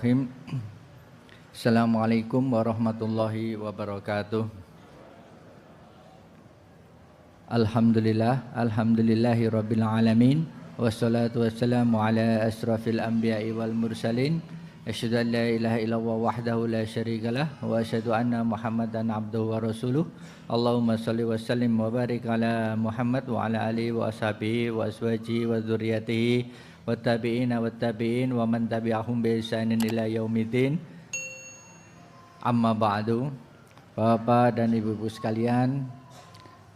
Bismillahirrahmanirrahim. Assalamualaikum warahmatullahi wabarakatuh. Alhamdulillahi rabbil alamin. Wassalatu wassalamu ala asrafil anbiya'i wal mursalin. Asyhadu an la ilaha illallah wahdahu la syarikalah wa asyhadu anna Muhammadan abduhu wa rasuluh. Allahumma shalli wa sallim wa barik ala Muhammad wa ala alihi wa ashabihi wa azwajihi wa dzurriyyatihi wattabi'ina wattabi'in wa man tabi'ahum bi ihsanin ila yaumiddin. Amma ba'du. Bapak dan Ibu-ibu sekalian,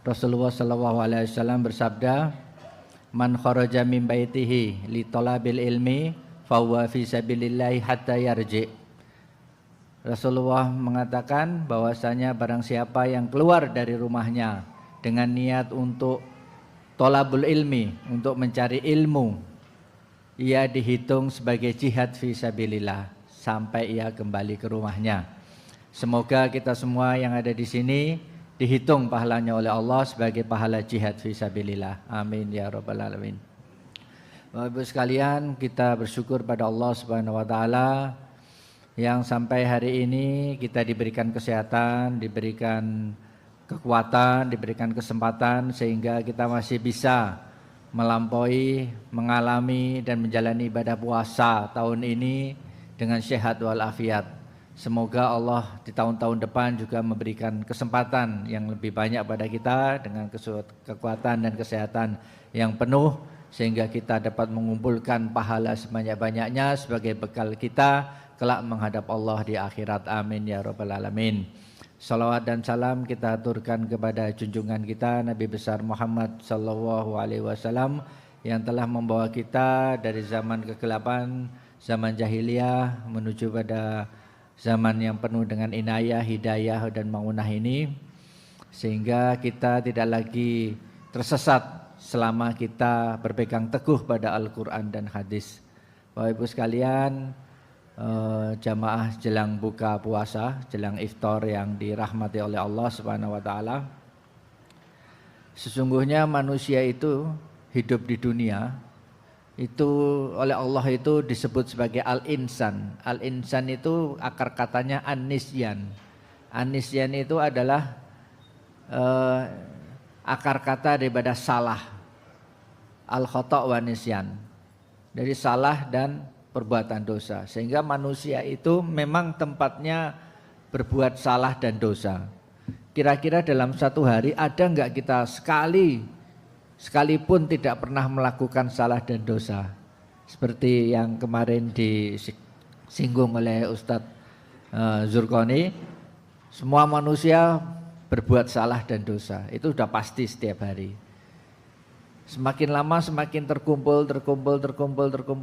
Rasulullah sallallahu alaihi wasallam bersabda, "Man kharaja min baitihi li talabil ilmi fa huwa fi sabilillah hatta yarji." Rasulullah mengatakan bahwasanya barang siapa yang keluar dari rumahnya dengan niat untuk thalabul ilmi, untuk mencari ilmu, ia dihitung sebagai jihad fi sabilillah sampai ia kembali ke rumahnya. Semoga kita semua yang ada di sini dihitung pahalanya oleh Allah sebagai pahala jihad fi sabilillah. Amin ya rabbal alamin. Bapak Ibu sekalian, kita bersyukur pada Allah Subhanahu wa taala yang sampai hari ini kita diberikan kesehatan, diberikan kekuatan, diberikan kesempatan sehingga kita masih bisa melampaui, mengalami dan menjalani ibadah puasa tahun ini dengan sehat walafiat. Semoga Allah di tahun-tahun depan juga memberikan kesempatan yang lebih banyak pada kita dengan kekuatan dan kesehatan yang penuh sehingga kita dapat mengumpulkan pahala sebanyak-banyaknya sebagai bekal kita kelak menghadap Allah di akhirat. Amin ya rabbal alamin. Salawat dan salam kita aturkan kepada junjungan kita Nabi besar Muhammad sallallahu alaihi wasallam yang telah membawa kita dari zaman kegelapan, zaman jahiliyah menuju pada zaman yang penuh dengan inayah, hidayah dan maunah ini, sehingga kita tidak lagi tersesat selama kita berpegang teguh pada Al-Quran dan hadis. Bapak Ibu sekalian, jamaah jelang buka puasa, jelang iftar yang dirahmati oleh Allah Subhanahu wa taala. Sesungguhnya manusia itu hidup di dunia itu oleh Allah itu disebut sebagai al-insan. Al-insan itu akar katanya an-nisyan. An-nisyan itu adalah akar kata daripada salah. Al-khata' wa nisyan. Dari salah dan perbuatan dosa, sehingga manusia itu memang tempatnya berbuat salah dan dosa. Kira-kira dalam satu hari ada enggak kita sekalipun tidak pernah melakukan salah dan dosa? Seperti yang kemarin disinggung oleh Ustadz Zurqoni, semua manusia berbuat salah dan dosa, itu sudah pasti setiap hari. Semakin lama semakin terkumpul,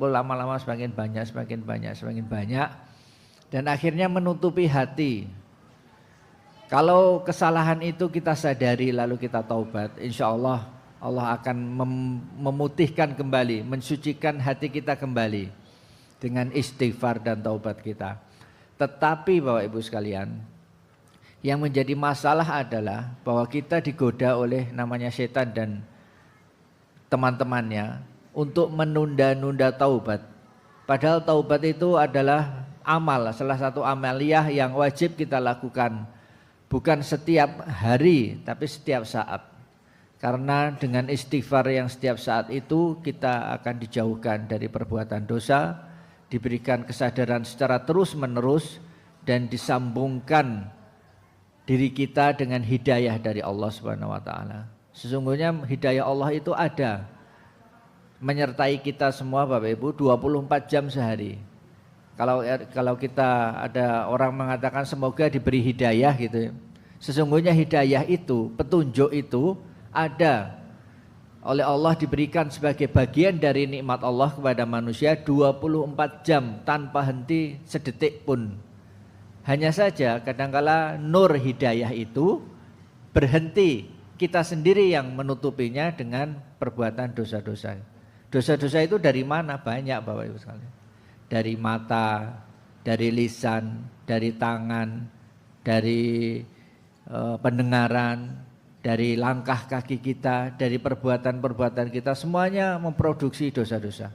lama-lama semakin banyak, dan akhirnya menutupi hati. Kalau kesalahan itu kita sadari lalu kita taubat, insya Allah Allah akan memutihkan kembali, mensucikan hati kita kembali dengan istighfar dan taubat kita. Tetapi Bapak Ibu sekalian, yang menjadi masalah adalah bahwa kita digoda oleh namanya setan dan teman-temannya untuk menunda-nunda taubat. Padahal taubat itu adalah amal, salah satu amaliyah yang wajib kita lakukan. Bukan setiap hari, tapi setiap saat. Karena dengan istighfar yang setiap saat itu kita akan dijauhkan dari perbuatan dosa, diberikan kesadaran secara terus-menerus dan disambungkan diri kita dengan hidayah dari Allah Subhanahu wa taala. Sesungguhnya hidayah Allah itu ada menyertai kita semua Bapak Ibu 24 jam sehari. Kalau kita ada orang mengatakan semoga diberi hidayah gitu, sesungguhnya hidayah itu, petunjuk itu ada oleh Allah, diberikan sebagai bagian dari nikmat Allah kepada manusia 24 jam tanpa henti sedetik pun. Hanya saja kadangkala nur hidayah itu berhenti, kita sendiri yang menutupinya dengan perbuatan dosa-dosa. Dosa-dosa itu dari mana? Banyak Bapak Ibu sekalian. Dari mata, dari lisan, dari tangan, dari pendengaran, dari langkah kaki kita, dari perbuatan-perbuatan kita, semuanya memproduksi dosa-dosa.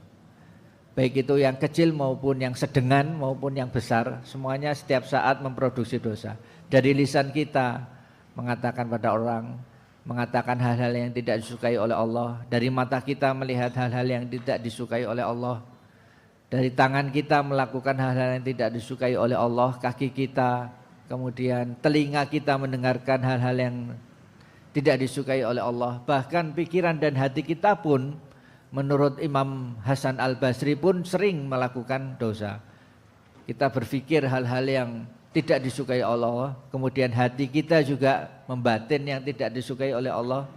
baik itu yang kecil maupun yang sedengan maupun yang besar, semuanya setiap saat memproduksi dosa. Dari lisan kita mengatakan pada orang, mengatakan hal-hal yang tidak disukai oleh Allah, dari mata kita melihat hal-hal yang tidak disukai oleh Allah, dari tangan kita melakukan hal-hal yang tidak disukai oleh Allah, kaki kita, kemudian telinga kita mendengarkan hal-hal yang tidak disukai oleh Allah, bahkan pikiran dan hati kita pun menurut Imam Hasan Al-Basri pun sering melakukan dosa. Kita berpikir hal-hal yang tidak disukai Allah, kemudian hati kita juga membatin yang tidak disukai oleh Allah.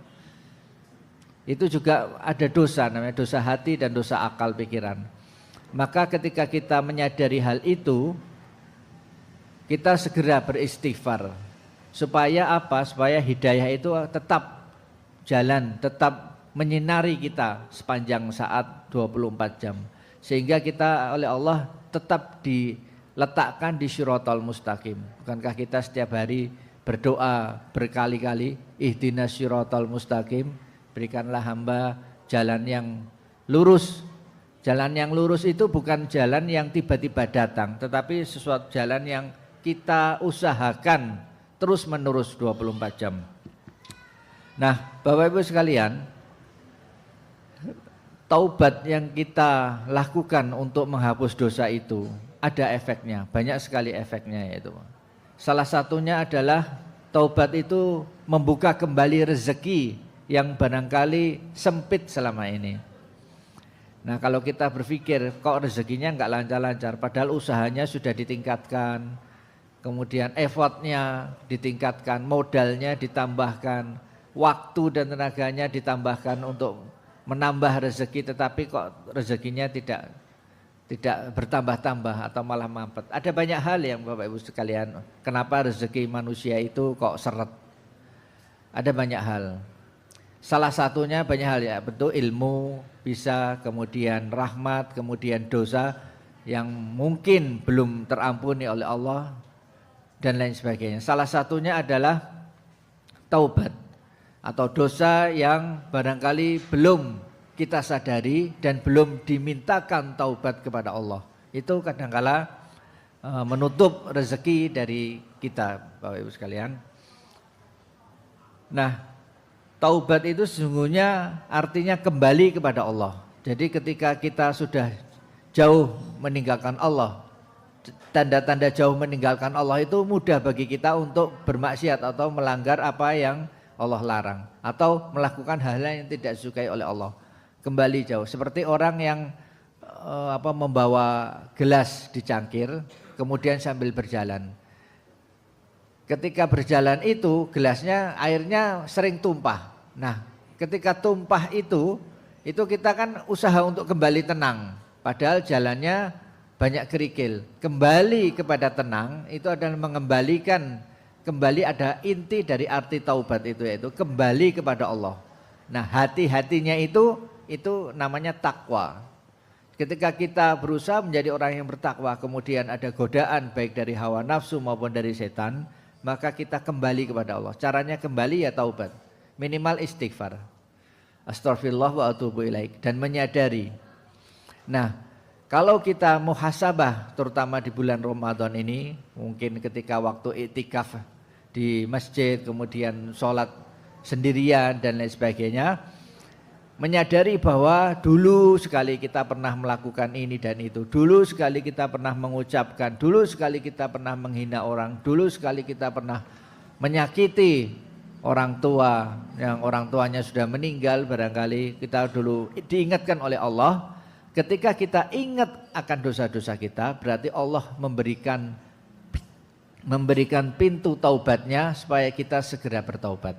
Itu juga ada dosa, namanya dosa hati dan dosa akal pikiran. Maka ketika kita menyadari hal itu, kita segera beristighfar. Supaya apa? Supaya hidayah itu tetap jalan, tetap menyinari kita sepanjang saat 24 jam. Sehingga kita oleh Allah tetap diletakkan di syiratal mustaqim. Bukankah kita setiap hari berdoa berkali-kali, ihdinas syiratal mustaqim, berikanlah hamba jalan yang lurus. Jalan yang lurus itu bukan jalan yang tiba-tiba datang, tetapi sesuatu jalan yang kita usahakan terus-menerus 24 jam. Nah, Bapak Ibu sekalian, taubat yang kita lakukan untuk menghapus dosa itu ada efeknya, banyak sekali efeknya yaitu. Salah satunya adalah taubat itu membuka kembali rezeki yang barangkali sempit selama ini. Nah, kalau kita berpikir kok rezekinya enggak lancar-lancar, padahal usahanya sudah ditingkatkan, kemudian effortnya ditingkatkan, modalnya ditambahkan, waktu dan tenaganya ditambahkan untuk menambah rezeki, tetapi kok rezekinya tidak bertambah-tambah atau malah mampet. Ada banyak hal yang Bapak Ibu sekalian, kenapa rezeki manusia itu kok seret. Ada banyak hal. Salah satunya banyak hal ya, betul, ilmu bisa, kemudian rahmat, kemudian dosa yang mungkin belum terampuni oleh Allah dan lain sebagainya. Salah satunya adalah taubat atau dosa yang barangkali belum kita sadari dan belum dimintakan taubat kepada Allah. Itu kadangkala menutup rezeki dari kita, Bapak Ibu sekalian. Nah, taubat itu sesungguhnya artinya kembali kepada Allah. Jadi ketika kita sudah jauh meninggalkan Allah, tanda-tanda jauh meninggalkan Allah itu mudah bagi kita untuk bermaksiat atau melanggar apa yang Allah larang, atau melakukan hal-hal yang tidak disukai oleh Allah. Kembali jauh, seperti orang yang membawa gelas di cangkir, kemudian sambil berjalan. Ketika berjalan itu gelasnya airnya sering tumpah. Nah, ketika tumpah itu kita kan usaha untuk kembali tenang, padahal jalannya banyak kerikil. Kembali kepada tenang itu adalah mengembalikan, kembali ada inti dari arti taubat itu, yaitu kembali kepada Allah. Nah, hati-hatinya itu namanya takwa. Ketika kita berusaha menjadi orang yang bertakwa, kemudian ada godaan baik dari hawa nafsu maupun dari setan, maka kita kembali kepada Allah. Caranya kembali ya taubat, minimal istighfar, astagfirullah wa atubu ilaik, dan menyadari. Nah, kalau kita muhasabah terutama di bulan Ramadan ini, mungkin ketika waktu iktikaf di masjid, kemudian sholat sendirian dan lain sebagainya, menyadari bahwa dulu sekali kita pernah melakukan ini dan itu, dulu sekali kita pernah mengucapkan, dulu sekali kita pernah menghina orang, dulu sekali kita pernah menyakiti orang tua yang orang tuanya sudah meninggal, barangkali kita dulu diingatkan oleh Allah. Ketika kita ingat akan dosa-dosa kita, berarti Allah memberikan pintu taubatnya supaya kita segera bertaubat.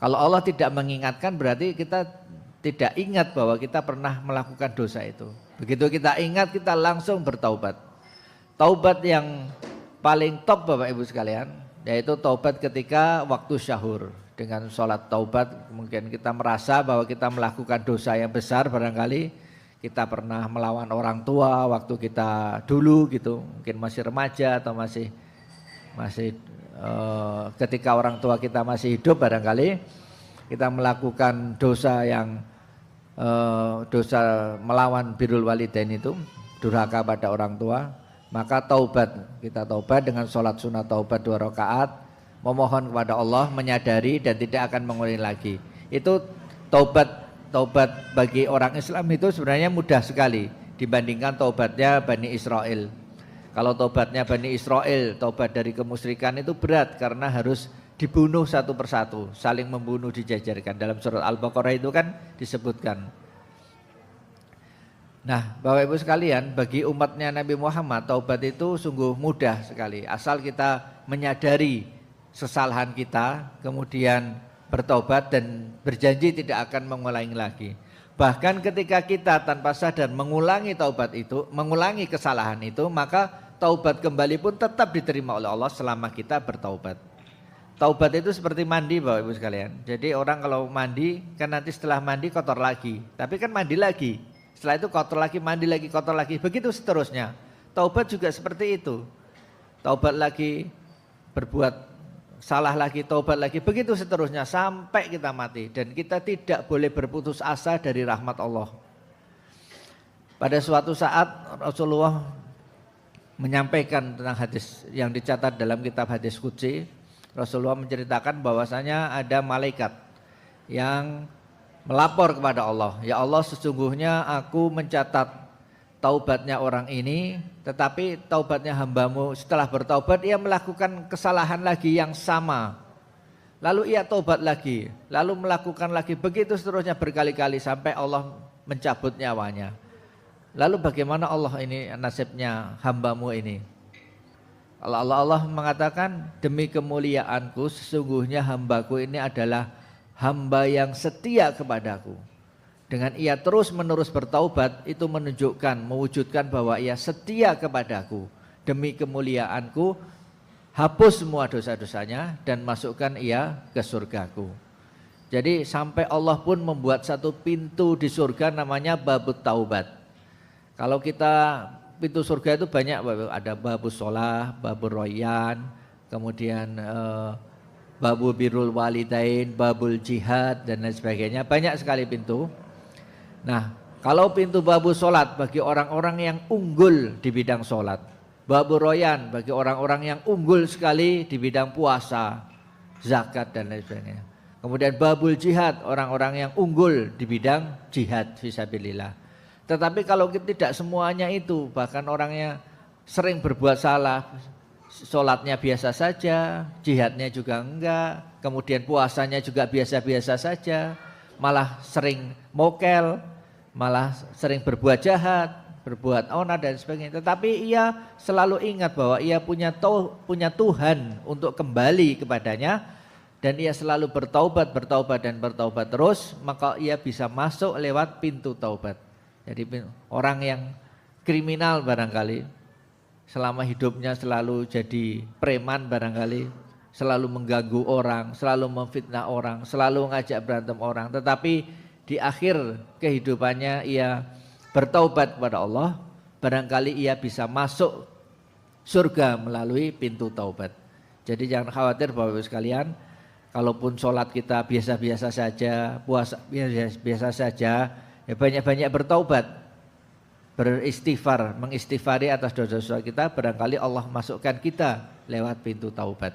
Kalau Allah tidak mengingatkan, berarti kita tidak ingat bahwa kita pernah melakukan dosa itu. Begitu kita ingat, kita langsung bertaubat. Taubat yang paling top Bapak Ibu sekalian, yaitu taubat ketika waktu syahur. Dengan sholat taubat, mungkin kita merasa bahwa kita melakukan dosa yang besar, barangkali kita pernah melawan orang tua waktu kita dulu gitu, mungkin masih remaja atau masih ketika orang tua kita masih hidup, barangkali kita melakukan dosa yang dosa melawan birrul walidain itu, durhaka pada orang tua, maka taubat, kita taubat dengan sholat sunat taubat 2 rakaat, memohon kepada Allah, menyadari dan tidak akan mengulangi lagi. Itu taubat bagi orang Islam itu sebenarnya mudah sekali dibandingkan taubatnya Bani Israel. Kalau taubatnya Bani Israel, taubat dari kemusyrikan itu berat karena harus dibunuh satu persatu, saling membunuh, dijajarkan. Dalam surat Al-Baqarah itu kan disebutkan. Nah, Bapak Ibu sekalian, bagi umatnya Nabi Muhammad, taubat itu sungguh mudah sekali. Asal kita menyadari kesalahan kita, kemudian bertaubat dan berjanji tidak akan mengulangi lagi. Bahkan ketika kita tanpa sadar mengulangi taubat itu, mengulangi kesalahan itu, maka taubat kembali pun tetap diterima oleh Allah selama kita bertaubat. Taubat itu seperti mandi, Bapak Ibu sekalian. Jadi orang kalau mandi kan nanti setelah mandi kotor lagi, tapi kan mandi lagi. Setelah itu kotor lagi, mandi lagi, kotor lagi, begitu seterusnya. Taubat juga seperti itu. Taubat lagi, berbuat salah lagi, taubat lagi, begitu seterusnya sampai kita mati. Dan kita tidak boleh berputus asa dari rahmat Allah. Pada suatu saat Rasulullah menyampaikan tentang hadis yang dicatat dalam kitab hadis qudsi. Rasulullah menceritakan bahwasanya ada malaikat yang melapor kepada Allah, ya Allah, sesungguhnya aku mencatat taubatnya orang ini, tetapi taubatnya hambamu setelah bertaubat ia melakukan kesalahan lagi yang sama, lalu ia taubat lagi, lalu melakukan lagi, begitu seterusnya berkali-kali sampai Allah mencabut nyawanya. Lalu bagaimana Allah ini nasibnya hambamu ini? Allah mengatakan, demi kemuliaanku sesungguhnya hambaku ini adalah hamba yang setia kepadaku. Dengan ia terus menerus bertaubat, itu menunjukkan, mewujudkan bahwa ia setia kepadaku. Demi kemuliaanku, hapus semua dosa-dosanya dan masukkan ia ke surgaku. Jadi sampai Allah pun membuat satu pintu di surga namanya babut taubat. Kalau kita, pintu surga itu banyak, ada babus sholah, babur royan, kemudian babul birrul walidain, babul jihad dan lain sebagainya, banyak sekali pintu. Nah, kalau pintu babul sholat bagi orang-orang yang unggul di bidang sholat, babul royan bagi orang-orang yang unggul sekali di bidang puasa, zakat dan lain sebagainya. Kemudian babul jihad, orang-orang yang unggul di bidang jihad fisabilillah. Tetapi kalau tidak semuanya itu, bahkan orangnya sering berbuat salah, sholatnya biasa saja, jihadnya juga enggak, kemudian puasanya juga biasa-biasa saja, malah sering mokel, malah sering berbuat jahat, berbuat onar dan sebagainya. Tetapi ia selalu ingat bahwa ia punya Tuhan untuk kembali kepadanya, dan ia selalu bertaubat terus, maka ia bisa masuk lewat pintu taubat. Jadi orang yang kriminal barangkali, selama hidupnya selalu jadi preman barangkali, selalu mengganggu orang, selalu memfitnah orang, selalu ngajak berantem orang, tetapi di akhir kehidupannya ia bertaubat kepada Allah, barangkali ia bisa masuk surga melalui pintu taubat. Jadi jangan khawatir Bapak Ibu sekalian, kalaupun sholat kita biasa-biasa saja, puasa biasa saja, ya banyak-banyak bertaubat, beristighfar, mengistighfari atas dosa-dosa kita, barangkali Allah masukkan kita lewat pintu taubat.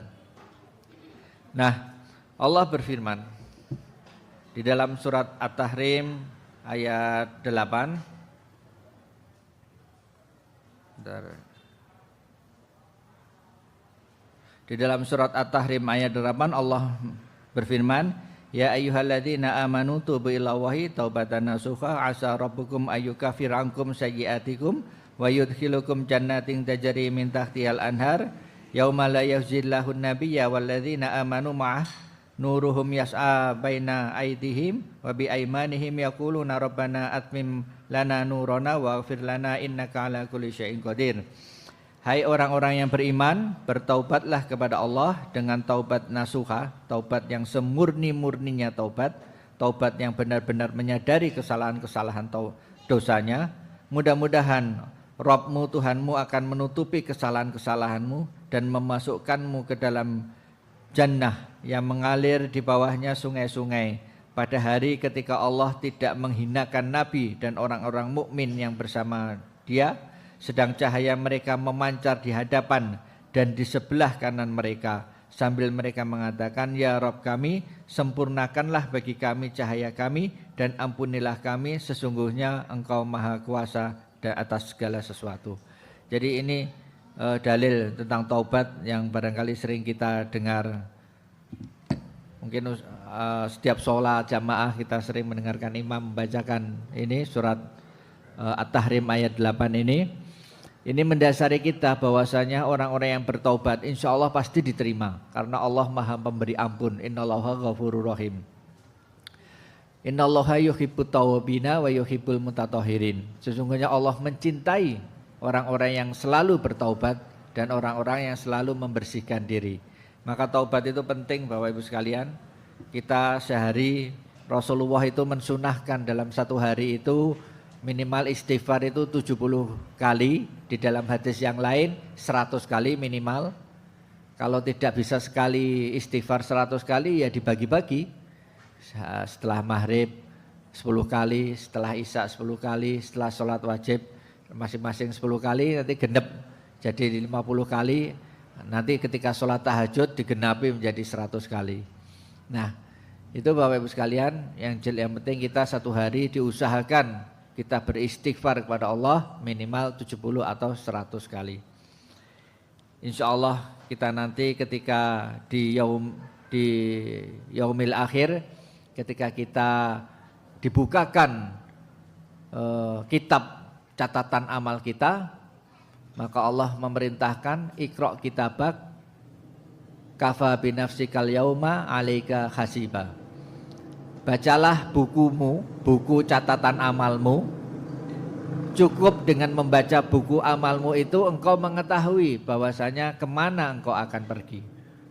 Nah, Allah berfirman di dalam surat At-Tahrim ayat 8. Di dalam surat At-Tahrim ayat 8 Allah berfirman, ya ayyuhalladzina amanu tubu ilallahi taubatan nasuha asa rabbukum ayyukafir ankum sayyiatikum wa yudkhilukum jannatin tajri min tahtihal anhar yauma la yahzillahu an-nabiyya walladzina amanu ma'ah nuruhum yas'a baina aydihim wa bi aymanihim yaquluna rabbana atmim lana nurana waghfir lana innaka ala kulli syai'in qadir. Hai orang-orang yang beriman, bertaubatlah kepada Allah dengan taubat nasuha, taubat yang semurni-murninya taubat yang benar-benar menyadari kesalahan-kesalahan dosanya. Mudah-mudahan Rabbmu, Tuhanmu akan menutupi kesalahan-kesalahanmu dan memasukkanmu ke dalam jannah yang mengalir di bawahnya sungai-sungai. pada hari ketika Allah tidak menghinakan Nabi dan orang-orang mukmin yang bersama dia, sedang cahaya mereka memancar di hadapan dan di sebelah kanan mereka, sambil mereka mengatakan, ya Rabb kami, sempurnakanlah bagi kami cahaya kami dan ampunilah kami, sesungguhnya Engkau maha kuasa dan atas segala sesuatu. Jadi ini dalil tentang taubat yang barangkali sering kita dengar. Mungkin setiap sholat jamaah kita sering mendengarkan imam membacakan ini surat At-Tahrim ayat 8 ini. Ini mendasari kita bahwasanya orang-orang yang bertaubat insya Allah pasti diterima. Karena Allah maha pemberi ampun. Innallaha ghafurur rahim. Innallaha yuhibbut tawwabina wa yuhibbul mutatahhirin. Sesungguhnya Allah mencintai orang-orang yang selalu bertaubat dan orang-orang yang selalu membersihkan diri. Maka taubat itu penting Bapak Ibu sekalian. Kita sehari Rasulullah itu mensunahkan dalam satu hari itu minimal istighfar itu 70 kali. Di dalam hadis yang lain 100 kali minimal. Kalau tidak bisa sekali istighfar 100 kali ya dibagi-bagi. Setelah maghrib 10 kali, setelah isya 10 kali, setelah sholat wajib masing-masing 10 kali, nanti genep jadi 50 kali. Nanti ketika sholat tahajud digenapi menjadi 100 kali. Nah itu Bapak Ibu sekalian, yang penting kita satu hari diusahakan kita beristighfar kepada Allah minimal 70 atau 100 kali. Insya Allah kita nanti ketika di yaumil akhir, ketika kita dibukakan kitab catatan amal kita, maka Allah memerintahkan iqra' kitabak kafa binafsikal yauma 'alaika hasiba. Bacalah bukumu, buku catatan amalmu. Cukup dengan membaca buku amalmu itu engkau mengetahui bahwasanya kemana engkau akan pergi.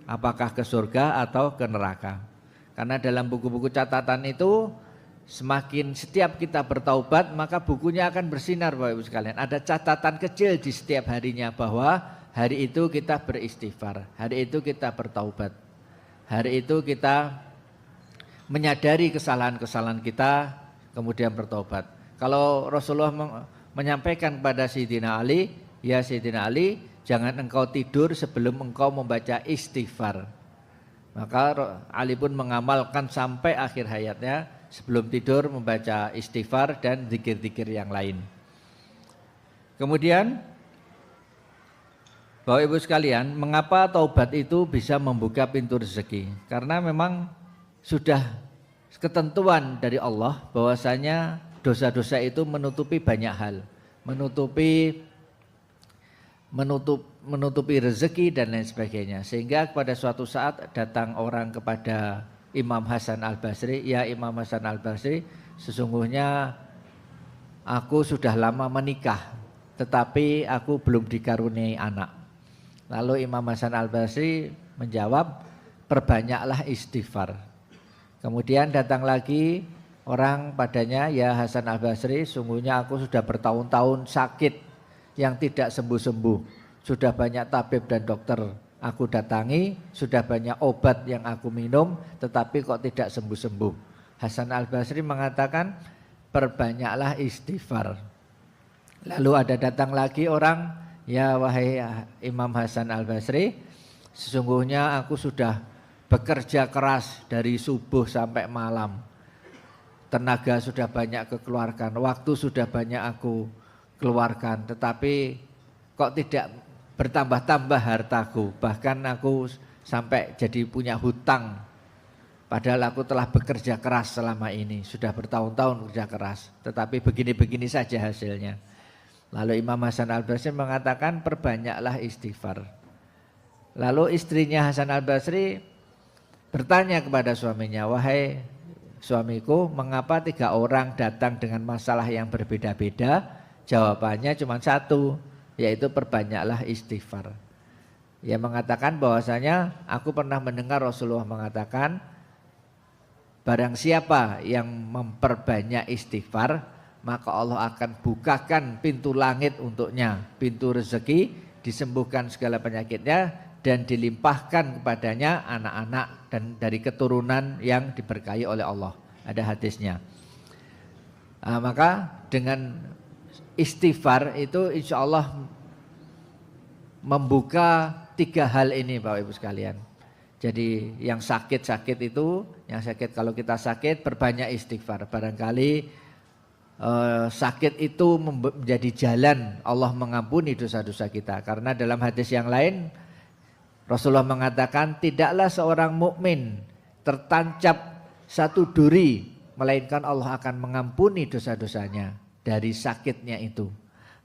Apakah ke surga atau ke neraka. Karena dalam buku-buku catatan itu semakin setiap kita bertaubat maka bukunya akan bersinar Bapak Ibu sekalian. Ada catatan kecil di setiap harinya bahwa hari itu kita beristighfar, hari itu kita bertaubat, hari itu kita menyadari kesalahan-kesalahan kita kemudian bertaubat. Kalau Rasulullah menyampaikan kepada Sayyidina Ali, ya Sayyidina Ali, jangan engkau tidur sebelum engkau membaca istighfar. Maka Ali pun mengamalkan sampai akhir hayatnya, sebelum tidur membaca istighfar dan zikir-zikir yang lain. Kemudian Bapak Ibu sekalian, mengapa taubat itu bisa membuka pintu rezeki? Karena memang sudah ketentuan dari Allah bahwasanya dosa-dosa itu menutupi banyak hal, menutupi rezeki dan lain sebagainya. Sehingga pada suatu saat datang orang kepada Imam Hasan Al-Basri, ya Imam Hasan Al-Basri, sesungguhnya aku sudah lama menikah, tetapi aku belum dikaruniai anak. Lalu Imam Hasan Al-Basri menjawab, perbanyaklah istighfar. Kemudian datang lagi orang padanya, ya Hasan Al-Basri, sungguhnya aku sudah bertahun-tahun sakit yang tidak sembuh-sembuh. Sudah banyak tabib dan dokter aku datangi, sudah banyak obat yang aku minum, tetapi kok tidak sembuh-sembuh. Hasan Al-Basri mengatakan, perbanyaklah istighfar. Lalu ada datang lagi orang, ya wahai Imam Hasan Al-Basri, sesungguhnya aku sudah bekerja keras dari subuh sampai malam. Tenaga sudah banyak kekeluarkan, waktu sudah banyak aku keluarkan, tetapi kok tidak bertambah-tambah hartaku, bahkan aku sampai jadi punya hutang. Padahal aku telah bekerja keras selama ini, sudah bertahun-tahun bekerja keras, tetapi begini-begini saja hasilnya. Lalu Imam Hasan Al-Basri mengatakan, perbanyaklah istighfar. Lalu istrinya Hasan Al-Basri bertanya kepada suaminya, wahai suamiku, mengapa 3 orang datang dengan masalah yang berbeda-beda? Jawabannya cuma satu, yaitu perbanyaklah istighfar. Ia mengatakan bahwasanya aku pernah mendengar Rasulullah mengatakan, barang siapa yang memperbanyak istighfar, maka Allah akan bukakan pintu langit untuknya, pintu rezeki, disembuhkan segala penyakitnya, dan dilimpahkan kepadanya anak-anak dan dari keturunan yang diberkahi oleh Allah. ada hadisnya. Maka dengan istighfar itu insya Allah membuka 3 hal ini Bapak Ibu sekalian. Jadi yang sakit-sakit itu, yang sakit kalau kita sakit perbanyak istighfar. Barangkali sakit itu menjadi jalan Allah mengampuni dosa-dosa kita. Karena dalam hadis yang lain Rasulullah mengatakan tidaklah seorang mukmin tertancap satu duri melainkan Allah akan mengampuni dosa-dosanya dari sakitnya itu.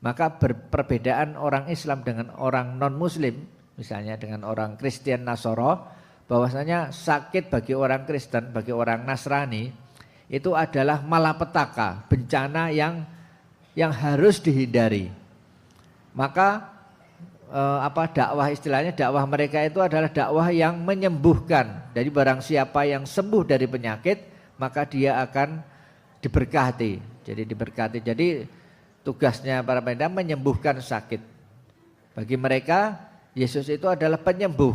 Maka perbedaan orang Islam dengan orang non-Muslim, misalnya dengan orang Kristen Nasoro, bahwasanya sakit bagi orang Kristen, bagi orang Nasrani itu adalah malapetaka, bencana yang harus dihindari. Maka dakwah istilahnya dakwah mereka itu adalah dakwah yang menyembuhkan. Jadi barang siapa yang sembuh dari penyakit maka dia akan diberkati. Jadi diberkati. Jadi tugasnya para pendeta menyembuhkan sakit. Bagi mereka Yesus itu adalah penyembuh,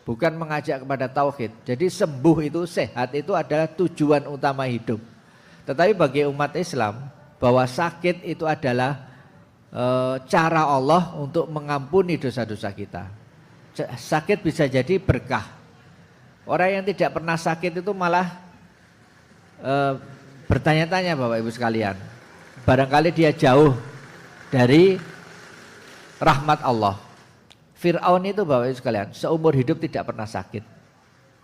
bukan mengajak kepada tauhid. Jadi sembuh itu, sehat itu adalah tujuan utama hidup. Tetapi bagi umat Islam bahwa sakit itu adalah cara Allah untuk mengampuni dosa-dosa kita. Sakit bisa jadi berkah. Orang yang tidak pernah sakit itu malah bertanya-tanya Bapak Ibu sekalian, barangkali dia jauh dari rahmat Allah. Fir'aun itu Bapak Ibu sekalian seumur hidup tidak pernah sakit.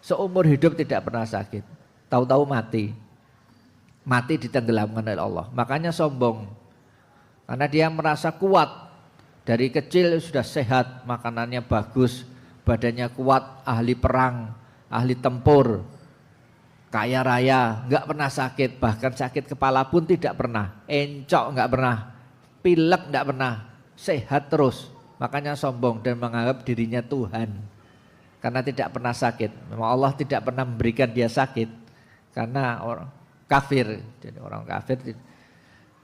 Seumur hidup tidak pernah sakit. Tahu-tahu mati. Mati ditenggelamkan oleh Allah. Makanya sombong. Karena dia merasa kuat. Dari kecil sudah sehat, makanannya bagus, badannya kuat, ahli perang, ahli tempur, kaya raya, nggak pernah sakit, bahkan sakit kepala pun tidak pernah, encok nggak pernah, pilek nggak pernah, sehat terus. Makanya sombong dan menganggap dirinya Tuhan karena tidak pernah sakit. Memang Allah tidak pernah memberikan dia sakit karena orang kafir, jadi orang kafir.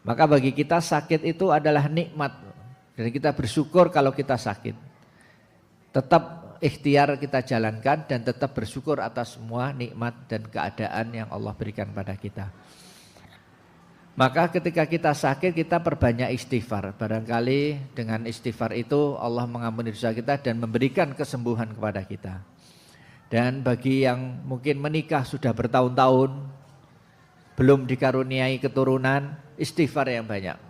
Maka bagi kita sakit itu adalah nikmat dan kita bersyukur kalau kita sakit. Tetap ikhtiar kita jalankan dan tetap bersyukur atas semua nikmat dan keadaan yang Allah berikan pada kita. Maka ketika kita sakit kita perbanyak istighfar. Barangkali dengan istighfar itu Allah mengampuni dosa kita dan memberikan kesembuhan kepada kita. Dan bagi yang mungkin menikah sudah bertahun-tahun belum dikaruniai keturunan, istighfar yang banyak.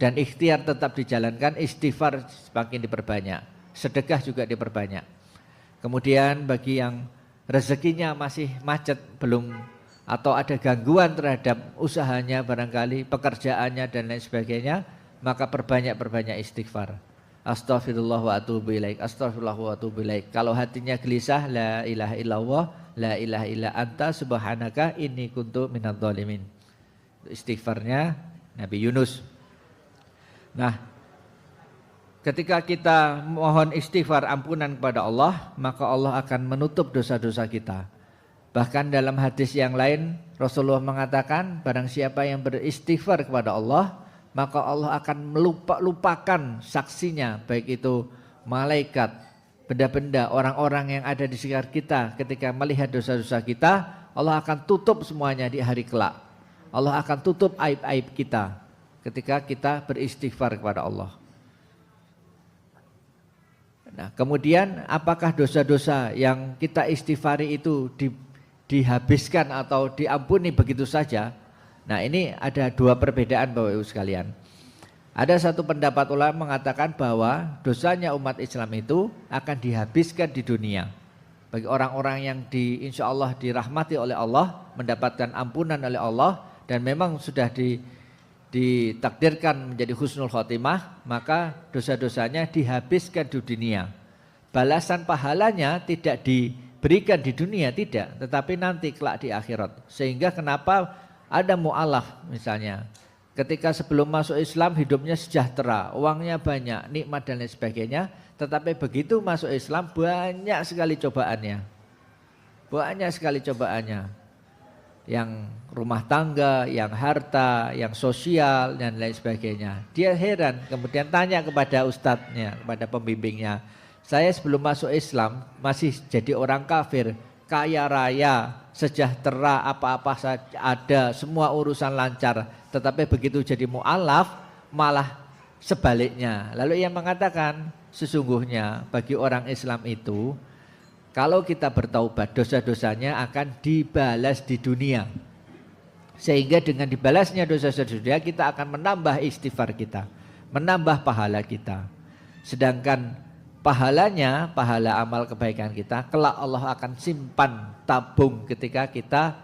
Dan ikhtiar tetap dijalankan, istighfar semakin diperbanyak. Sedekah juga diperbanyak. Kemudian bagi yang rezekinya masih macet, belum atau ada gangguan terhadap usahanya barangkali, pekerjaannya dan lain sebagainya, maka perbanyak istighfar. Astaghfirullah wa atubu ilaik, astaghfirullah wa atubu ilaik. Kalau hatinya gelisah, la ilaha illallah, la ilaha illa anta subhanaka inni kuntu minadz dzalimin. Istighfarnya Nabi Yunus. Nah, ketika kita mohon istighfar ampunan kepada Allah, maka Allah akan menutup dosa-dosa kita. Bahkan dalam hadis yang lain Rasulullah mengatakan barang siapa yang beristighfar kepada Allah, maka Allah akan lupakan saksinya, baik itu malaikat, benda-benda, orang-orang yang ada di sekitar kita. Ketika melihat dosa-dosa kita, Allah akan tutup semuanya di hari kelak. Allah akan tutup aib-aib kita ketika kita beristighfar kepada Allah. Nah, kemudian apakah dosa-dosa yang kita istighfari itu dihabiskan atau diampuni begitu saja? Nah, ini ada 2 perbedaan Bapak Ibu sekalian. Ada satu pendapat ulama mengatakan bahwa dosanya umat Islam itu akan dihabiskan di dunia. Bagi orang-orang yang insya Allah dirahmati oleh Allah, mendapatkan ampunan oleh Allah, dan memang sudah ditakdirkan menjadi husnul khotimah, maka dosa-dosanya dihabiskan di dunia. Balasan pahalanya tidak diberikan di dunia, tidak, tetapi nanti kelak di akhirat. Sehingga kenapa ada mu'alaf misalnya, ketika sebelum masuk Islam hidupnya sejahtera, uangnya banyak, nikmat dan lain sebagainya, tetapi begitu masuk Islam banyak sekali cobaannya. Banyak sekali cobaannya. Yang rumah tangga, yang harta, yang sosial dan lain sebagainya. Dia heran, kemudian tanya kepada ustadznya, kepada pembimbingnya, saya sebelum masuk Islam masih jadi orang kafir, kaya raya, sejahtera, apa-apa saja ada, semua urusan lancar. Tetapi begitu jadi mu'alaf malah sebaliknya. Lalu ia mengatakan sesungguhnya bagi orang Islam itu kalau kita bertaubat dosa-dosanya akan dibalas di dunia. Sehingga dengan dibalasnya dosa-dosa dunia kita akan menambah istighfar kita, menambah pahala kita. Sedangkan pahalanya, pahala amal kebaikan kita, kelak Allah akan simpan tabung ketika kita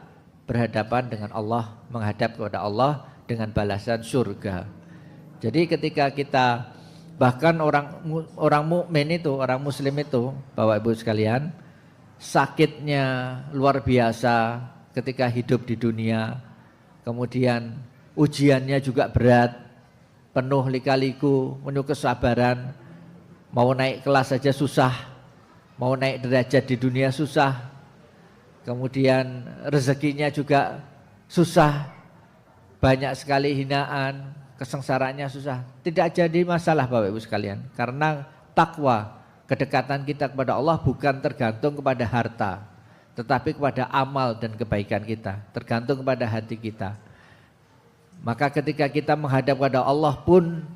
berhadapan dengan Allah, menghadap kepada Allah dengan balasan surga. Jadi ketika kita, bahkan orang mukmin itu, orang muslim itu, Bapak Ibu sekalian, sakitnya luar biasa ketika hidup di dunia. Kemudian ujiannya juga berat, penuh lika-liku, penuh kesabaran. Mau naik kelas saja susah, mau naik derajat di dunia susah. Kemudian rezekinya juga susah, banyak sekali hinaan, kesengsaraannya susah. Tidak jadi masalah Bapak Ibu sekalian, karena takwa, kedekatan kita kepada Allah bukan tergantung kepada harta, tetapi kepada amal dan kebaikan kita, tergantung kepada hati kita. Maka ketika kita menghadap kepada Allah pun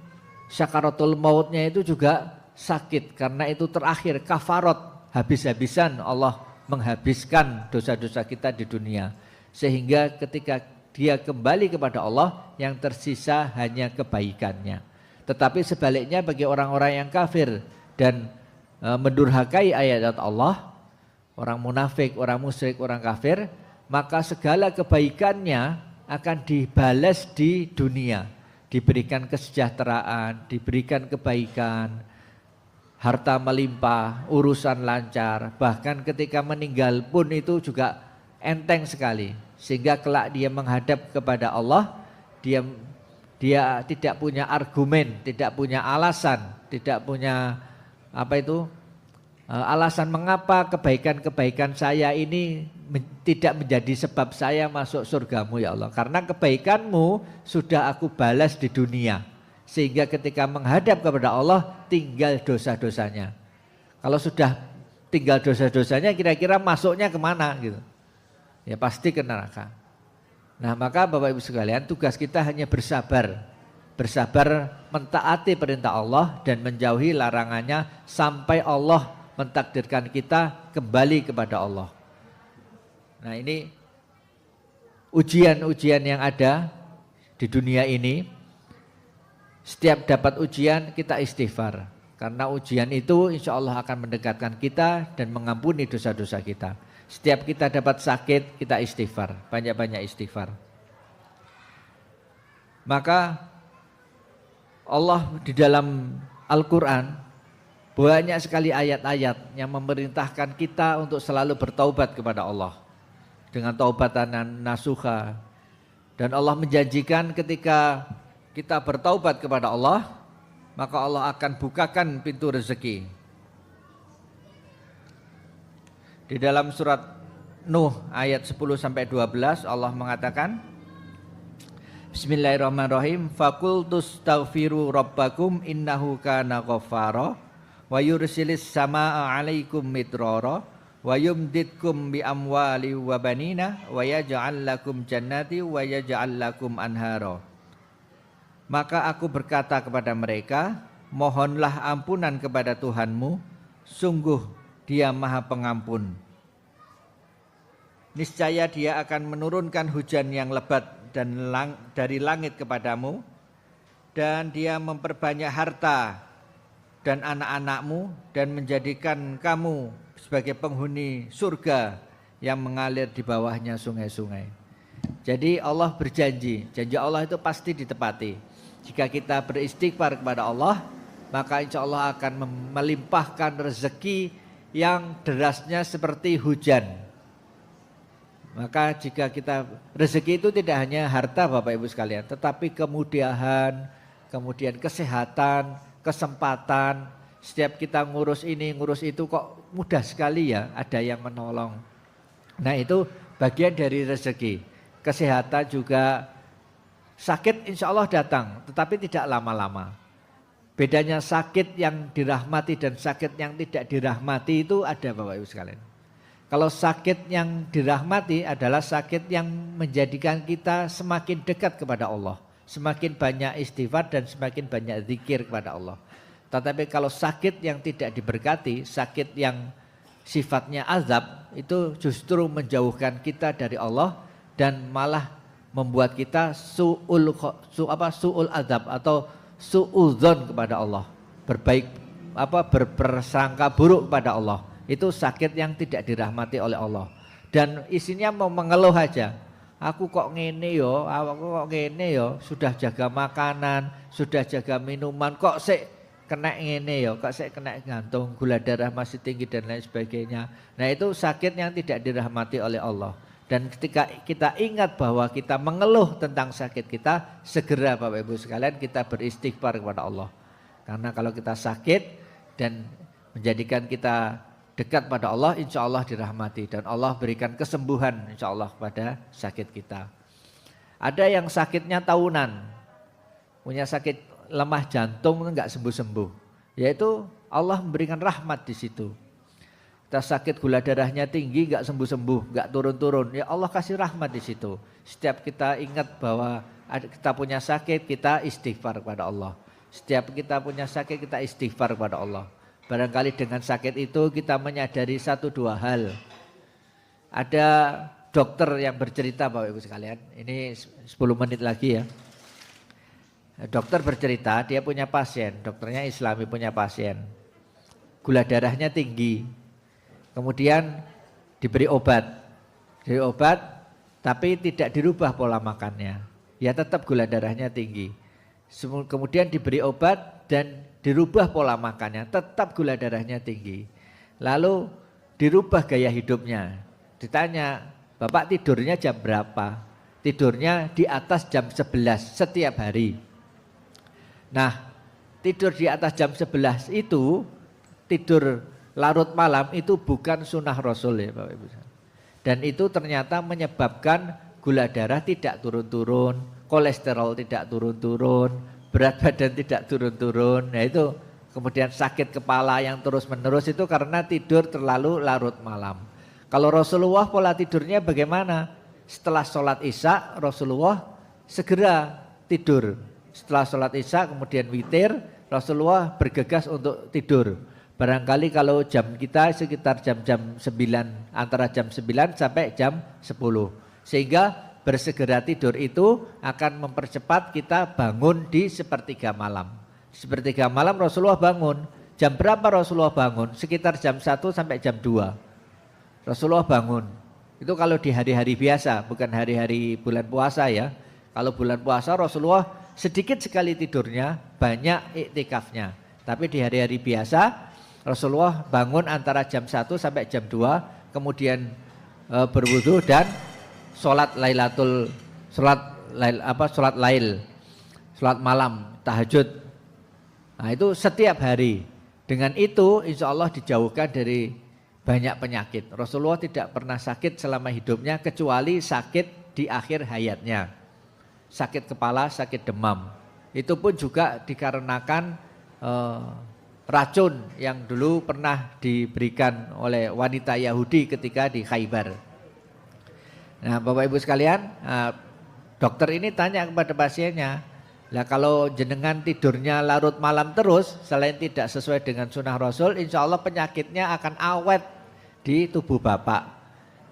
syakaratul mautnya itu juga sakit, karena itu terakhir kafarat, habis-habisan Allah menghabiskan dosa-dosa kita di dunia. Sehingga ketika dia kembali kepada Allah yang tersisa hanya kebaikannya. Tetapi sebaliknya bagi orang-orang yang kafir dan mendurhakai ayat Allah, orang munafik, orang musyrik, orang kafir, maka segala kebaikannya akan dibalas di dunia. Diberikan kesejahteraan, diberikan kebaikan, harta melimpah, urusan lancar. Bahkan ketika meninggal pun itu juga enteng sekali. Sehingga kelak dia menghadap kepada Allah, dia tidak punya argumen, tidak punya alasan, tidak punya alasan mengapa kebaikan-kebaikan saya ini tidak menjadi sebab saya masuk surgamu ya Allah. Karena kebaikanmu sudah aku balas di dunia. Sehingga ketika menghadap kepada Allah tinggal dosa-dosanya. Kalau sudah tinggal dosa-dosanya kira-kira masuknya kemana gitu. Ya pasti ke neraka. Nah maka Bapak Ibu sekalian tugas kita hanya bersabar. Bersabar mentaati perintah Allah dan menjauhi larangannya sampai Allah mentakdirkan kita kembali kepada Allah. Nah ini ujian-ujian yang ada di dunia ini. Setiap dapat ujian kita istighfar. Karena ujian itu insya Allah akan mendekatkan kita dan mengampuni dosa-dosa kita. Setiap kita dapat sakit kita istighfar, banyak-banyak istighfar. Maka Allah di dalam Al-Quran banyak sekali ayat-ayat yang memerintahkan kita untuk selalu bertaubat kepada Allah dengan taubatan nasuha. Dan Allah menjanjikan ketika kita bertaubat kepada Allah, maka Allah akan bukakan pintu rezeki. Di dalam surat Nuh ayat 10-12 Allah mengatakan, Bismillahirrahmanirrahim, Fakultus taghfiru rabbakum innahu kana ghaffara wa yursilis samaa alaikum midrara wa yumditkum bi amwali wa banina wa yaj'al lakum jannati wa yaj'al lakum anhara. Maka aku berkata kepada mereka, mohonlah ampunan kepada Tuhanmu, sungguh Dia Maha Pengampun. Niscaya Dia akan menurunkan hujan yang lebat dan dari langit kepadamu, dan Dia memperbanyak harta dan anak-anakmu, dan menjadikan kamu sebagai penghuni surga yang mengalir di bawahnya sungai-sungai. Jadi Allah berjanji, janji Allah itu pasti ditepati. Jika kita beristighfar kepada Allah, maka insya Allah akan melimpahkan rezeki yang derasnya seperti hujan. Maka jika kita, rezeki itu tidak hanya harta Bapak Ibu sekalian, tetapi kemudahan, kemudian kesehatan, kesempatan. Setiap kita ngurus ini, ngurus itu kok mudah sekali ya, ada yang menolong. Nah itu bagian dari rezeki. Kesehatan juga, sakit insya Allah datang, tetapi tidak lama-lama. Bedanya sakit yang dirahmati dan sakit yang tidak dirahmati itu ada Bapak Ibu sekalian. Kalau sakit yang dirahmati adalah sakit yang menjadikan kita semakin dekat kepada Allah. Semakin banyak istighfar dan semakin banyak zikir kepada Allah. Tetapi kalau sakit yang tidak diberkati, sakit yang sifatnya azab, itu justru menjauhkan kita dari Allah dan malah membuat kita su'ul azab atau su'udzon kepada Allah. Berprasangka buruk kepada Allah. Itu sakit yang tidak dirahmati oleh Allah. Dan isinya mau mengeluh aja. Aku kok ngene yo, sudah jaga makanan, sudah jaga minuman, kok sik kena ngene yo, kok sik kena gantung, gula darah masih tinggi dan lain sebagainya. Nah, itu sakit yang tidak dirahmati oleh Allah. Dan ketika kita ingat bahwa kita mengeluh tentang sakit kita, segera Bapak Ibu sekalian kita beristighfar kepada Allah. Karena kalau kita sakit dan menjadikan kita dekat pada Allah, insya Allah dirahmati dan Allah berikan kesembuhan insya Allah kepada sakit kita. Ada yang sakitnya tahunan, punya sakit lemah jantung enggak sembuh-sembuh, yaitu Allah memberikan rahmat di situ. Kita sakit gula darahnya tinggi enggak sembuh-sembuh, enggak turun-turun, ya Allah kasih rahmat di situ. Setiap kita ingat bahwa kita punya sakit, kita istighfar kepada Allah. Setiap kita punya sakit, kita istighfar kepada Allah. Barangkali dengan sakit itu kita menyadari 1-2 hal. Ada dokter yang bercerita Bapak Ibu sekalian, ini 10 menit lagi ya. Dokter bercerita dia punya pasien, dokternya Islami punya pasien. Gula darahnya tinggi, kemudian diberi obat tapi tidak dirubah pola makannya. Ya tetap gula darahnya tinggi. Kemudian diberi obat dan dirubah pola makannya, tetap gula darahnya tinggi. Lalu dirubah gaya hidupnya. Ditanya, Bapak tidurnya jam berapa? Tidurnya di atas jam 11 setiap hari. Nah, tidur di atas jam 11 itu, tidur larut malam itu bukan sunnah Rasul ya Bapak Ibu. Dan itu ternyata menyebabkan gula darah tidak turun-turun, kolesterol tidak turun-turun, berat badan tidak turun-turun. Nah itu kemudian sakit kepala yang terus-menerus itu karena tidur terlalu larut malam. Kalau Rasulullah pola tidurnya bagaimana? Setelah sholat isya Rasulullah segera tidur. Setelah sholat isya kemudian witir, Rasulullah bergegas untuk tidur. Barangkali kalau jam kita sekitar jam-jam 9, antara jam 9 sampai jam 10. Sehingga bersegera tidur itu akan mempercepat kita bangun di sepertiga malam. Sepertiga malam Rasulullah bangun. Jam berapa Rasulullah bangun? Sekitar jam 1 sampai jam 2. Rasulullah bangun. Itu kalau di hari-hari biasa, bukan hari-hari bulan puasa ya. Kalau bulan puasa Rasulullah sedikit sekali tidurnya, banyak iktikafnya. Tapi di hari-hari biasa Rasulullah bangun antara jam 1 sampai jam 2, kemudian berwudu dan sholat malam, tahajud. Nah itu setiap hari. Dengan itu insya Allah dijauhkan dari banyak penyakit. Rasulullah tidak pernah sakit selama hidupnya kecuali sakit di akhir hayatnya. Sakit kepala, sakit demam. Itu pun juga dikarenakan racun yang dulu pernah diberikan oleh wanita Yahudi ketika di Khaybar. Nah Bapak Ibu sekalian, dokter ini tanya kepada pasiennya, lah kalau jenengan tidurnya larut malam terus, selain tidak sesuai dengan sunnah Rasul, insya Allah penyakitnya akan awet di tubuh Bapak.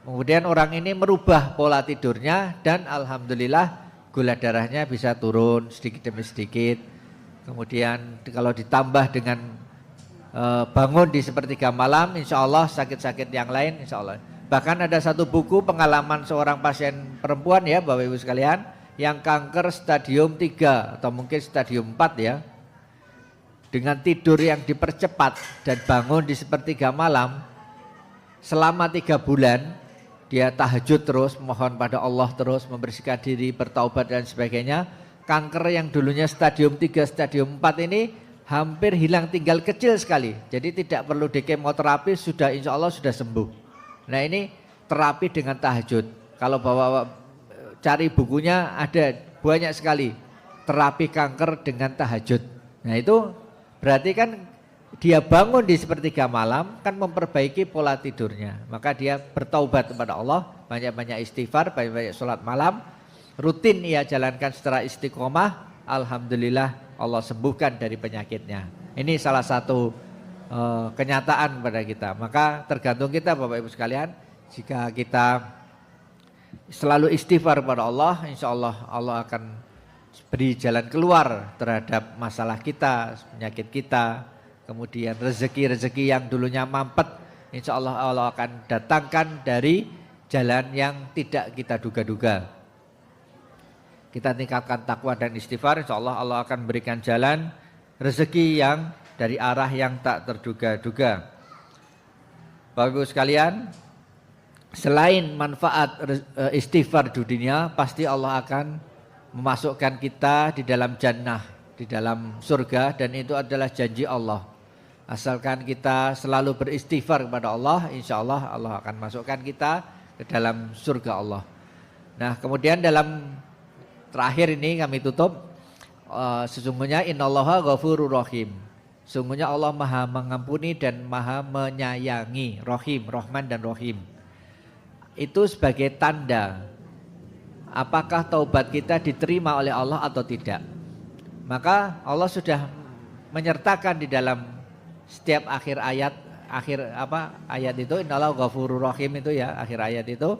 Kemudian orang ini merubah pola tidurnya dan alhamdulillah gula darahnya bisa turun sedikit demi sedikit. Kemudian kalau ditambah dengan bangun di sepertiga malam, insya Allah sakit-sakit yang lain insya Allah. Bahkan ada satu buku pengalaman seorang pasien perempuan ya Bapak Ibu sekalian, yang kanker stadium 3 atau mungkin stadium 4 ya. Dengan tidur yang dipercepat dan bangun di sepertiga malam, selama 3 bulan dia tahajud terus, mohon pada Allah terus, membersihkan diri, bertaubat dan sebagainya. Kanker yang dulunya stadium 3, stadium 4 ini hampir hilang, tinggal kecil sekali. Jadi tidak perlu dikemoterapi, sudah insya Allah sudah sembuh. Nah ini terapi dengan tahajud. Kalau bawa cari bukunya ada banyak sekali terapi kanker dengan tahajud. Nah itu berarti kan dia bangun di sepertiga malam kan memperbaiki pola tidurnya. Maka dia bertaubat kepada Allah, banyak-banyak istighfar, banyak-banyak sholat malam, rutin ia jalankan secara istiqomah. Alhamdulillah Allah sembuhkan dari penyakitnya. Ini salah satu kenyataan pada kita. Maka tergantung kita Bapak Ibu sekalian, jika kita selalu istighfar kepada Allah, insya Allah Allah akan beri jalan keluar terhadap masalah kita, penyakit kita. Kemudian rezeki-rezeki yang dulunya mampet, insya Allah Allah akan datangkan dari jalan yang tidak kita duga-duga. Kita tingkatkan takwa dan istighfar, insya Allah Allah akan berikan jalan rezeki yang dari arah yang tak terduga-duga. Bapak Ibu sekalian, selain manfaat istighfar di dunia, pasti Allah akan memasukkan kita di dalam jannah, di dalam surga, dan itu adalah janji Allah. Asalkan kita selalu beristighfar kepada Allah, insya Allah Allah akan masukkan kita ke dalam surga Allah. Nah, kemudian dalam terakhir ini kami tutup, sesungguhnya innallaha ghafurur rahim. Sesungguhnya Allah maha mengampuni dan maha menyayangi, Rahim, Rahman dan Rahim. Itu sebagai tanda apakah taubat kita diterima oleh Allah atau tidak. Maka Allah sudah menyertakan di dalam setiap akhir ayat itu innallaha ghafurur rahim itu ya, akhir ayat itu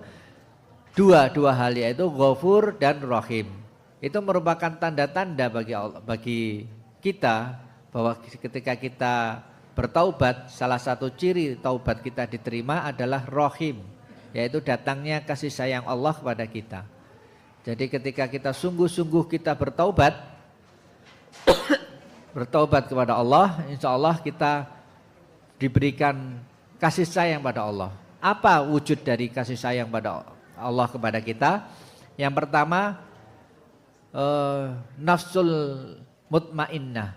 dua hal, yaitu ghafur dan rahim. Itu merupakan tanda-tanda bagi kita bahwa ketika kita bertaubat, salah satu ciri taubat kita diterima adalah rahim, yaitu datangnya kasih sayang Allah kepada kita. Jadi ketika kita sungguh-sungguh kita bertaubat kepada Allah, insya Allah kita diberikan kasih sayang pada Allah. Apa wujud dari kasih sayang pada Allah kepada kita? Yang pertama, nafsul mutmainnah,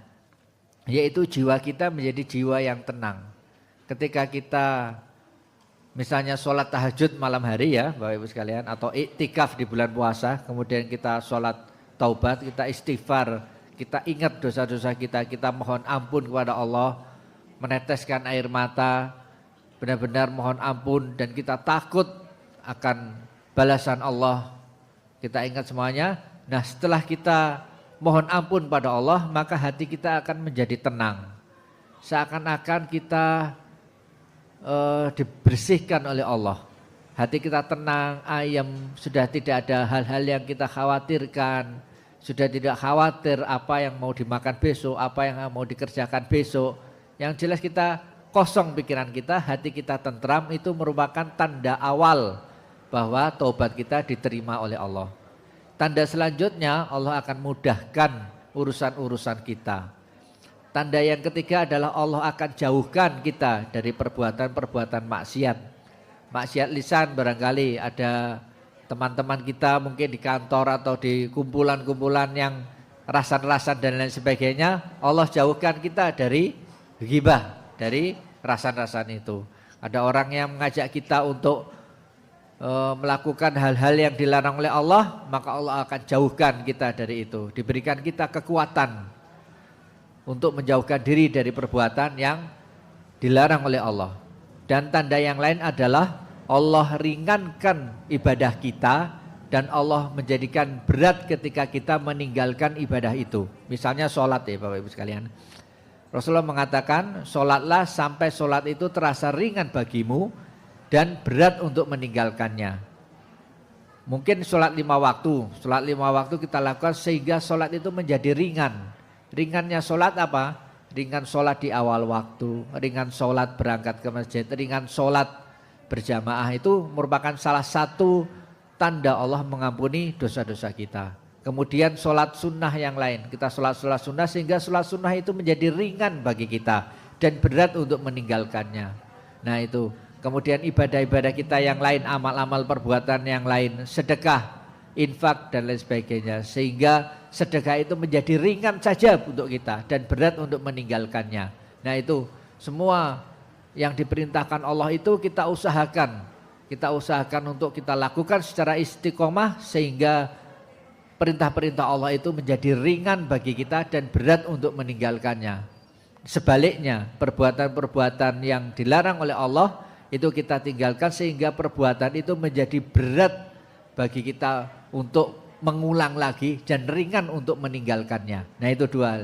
yaitu jiwa kita menjadi jiwa yang tenang. Ketika kita misalnya sholat tahajud malam hari ya Bapak Ibu sekalian, atau iktikaf di bulan puasa, kemudian kita sholat taubat, kita istighfar, kita ingat dosa-dosa kita, kita mohon ampun kepada Allah, meneteskan air mata, benar-benar mohon ampun, dan kita takut akan balasan Allah, kita ingat semuanya. Nah, setelah kita mohon ampun pada Allah, maka hati kita akan menjadi tenang. Seakan-akan kita dibersihkan oleh Allah. Hati kita tenang, ayem, sudah tidak ada hal-hal yang kita khawatirkan. Sudah tidak khawatir apa yang mau dimakan besok, apa yang mau dikerjakan besok. Yang jelas kita kosong pikiran kita, hati kita tentram. Itu merupakan tanda awal bahwa taubat kita diterima oleh Allah. Tanda selanjutnya, Allah akan mudahkan urusan-urusan kita. Tanda yang ketiga adalah Allah akan jauhkan kita dari perbuatan-perbuatan maksiat. Maksiat lisan, barangkali ada teman-teman kita mungkin di kantor atau di kumpulan-kumpulan yang rasan-rasan dan lain sebagainya. Allah jauhkan kita dari ghibah, dari rasan-rasan itu. Ada orang yang mengajak kita untuk melakukan hal-hal yang dilarang oleh Allah, maka Allah akan jauhkan kita dari itu. Diberikan kita kekuatan untuk menjauhkan diri dari perbuatan yang dilarang oleh Allah. Dan tanda yang lain adalah Allah ringankan ibadah kita dan Allah menjadikan berat ketika kita meninggalkan ibadah itu. Misalnya sholat ya Bapak Ibu sekalian. Rasulullah mengatakan, sholatlah sampai sholat itu terasa ringan bagimu dan berat untuk meninggalkannya. Mungkin sholat 5 waktu kita lakukan sehingga sholat itu menjadi ringan. Ringannya sholat apa? Ringan sholat di awal waktu, ringan sholat berangkat ke masjid, ringan sholat berjamaah, itu merupakan salah satu tanda Allah mengampuni dosa-dosa kita. Kemudian sholat sunnah yang lain, kita sholat sunnah sehingga sholat sunnah itu menjadi ringan bagi kita dan berat untuk meninggalkannya. Nah itu. Kemudian ibadah-ibadah kita yang lain, amal-amal perbuatan yang lain, sedekah, infak dan lain sebagainya. Sehingga sedekah itu menjadi ringan saja untuk kita dan berat untuk meninggalkannya. Nah itu semua yang diperintahkan Allah itu kita usahakan. Kita usahakan untuk kita lakukan secara istiqomah sehingga perintah-perintah Allah itu menjadi ringan bagi kita dan berat untuk meninggalkannya. sebaliknya perbuatan-perbuatan yang dilarang oleh Allah itu kita tinggalkan sehingga perbuatan itu menjadi berat bagi kita untuk mengulang lagi dan ringan untuk meninggalkannya. Nah itu dua hal.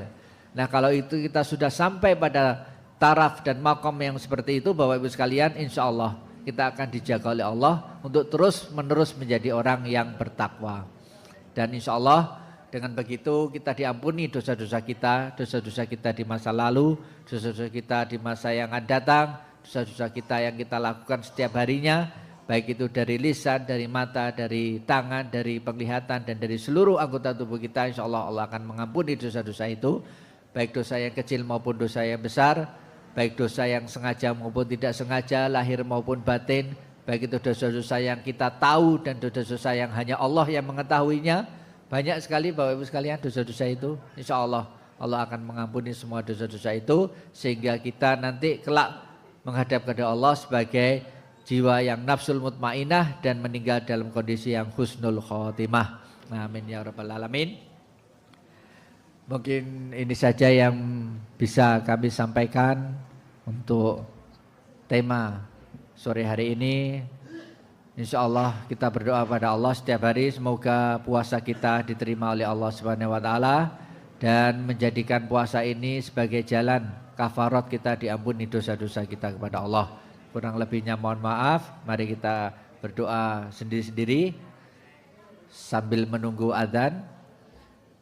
Nah kalau itu kita sudah sampai pada taraf dan makom yang seperti itu Bapak Ibu sekalian, insya Allah kita akan dijaga oleh Allah untuk terus menerus menjadi orang yang bertakwa. Dan insya Allah dengan begitu kita diampuni dosa-dosa kita di masa lalu, dosa-dosa kita di masa yang akan datang, dosa-dosa kita yang kita lakukan setiap harinya, baik itu dari lisan, dari mata, dari tangan, dari penglihatan, dan dari seluruh anggota tubuh kita. Insya Allah Allah akan mengampuni dosa-dosa itu, baik dosa yang kecil maupun dosa yang besar, baik dosa yang sengaja maupun tidak sengaja, lahir maupun batin, baik itu dosa-dosa yang kita tahu dan dosa-dosa yang hanya Allah yang mengetahuinya. Banyak sekali Bapak Ibu sekalian dosa-dosa itu. Insya Allah Allah akan mengampuni semua dosa-dosa itu, sehingga kita nanti kelak menghadap kepada Allah sebagai jiwa yang nafsul mutmainah dan meninggal dalam kondisi yang husnul khotimah. Amin ya rabbal alamin. Mungkin ini saja yang bisa kami sampaikan untuk tema sore hari ini. Insya Allah kita berdoa pada Allah setiap hari semoga puasa kita diterima oleh Allah Subhanahu wa taala dan menjadikan puasa ini sebagai jalan kafarat kita diampuni dosa-dosa kita kepada Allah. Kurang lebihnya mohon maaf. Mari kita berdoa sendiri-sendiri sambil menunggu adzan.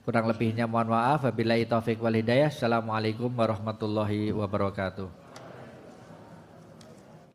Kurang lebihnya mohon maaf. Wabillahi taufik wal hidayah. Assalamualaikum warahmatullahi wabarakatuh.